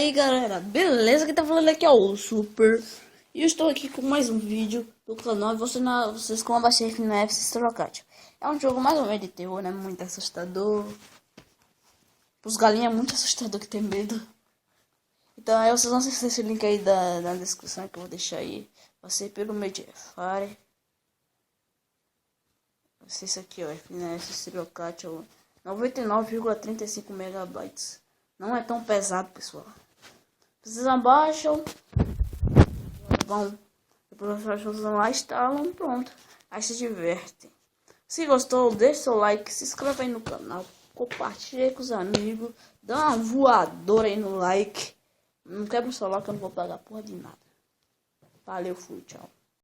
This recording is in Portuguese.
aí galera, beleza? Quem tá falando aqui é o Super. E eu estou aqui com mais um vídeo do canal. Vocês como baixei FNAF Strokatio. É um jogo mais ou menos de terror, né? Muito assustador. Os galinhas é muito assustador que tem medo. Então aí vocês vão acessar esse link aí na descrição que eu vou deixar aí. Vai ser pelo Mediafire. Vai ser isso aqui, ó. FNAF Strokatio 99,35 megabytes. Não é tão pesado, pessoal. Vocês abaixam, bom, depois vocês vão lá, instalam, pronto. Aí se divertem. Se gostou, deixa seu like, se inscreve aí no canal, compartilha aí com os amigos, dá uma voadora aí no like. Não quebra o celular que eu não vou pagar porra de nada. Valeu, fui, tchau.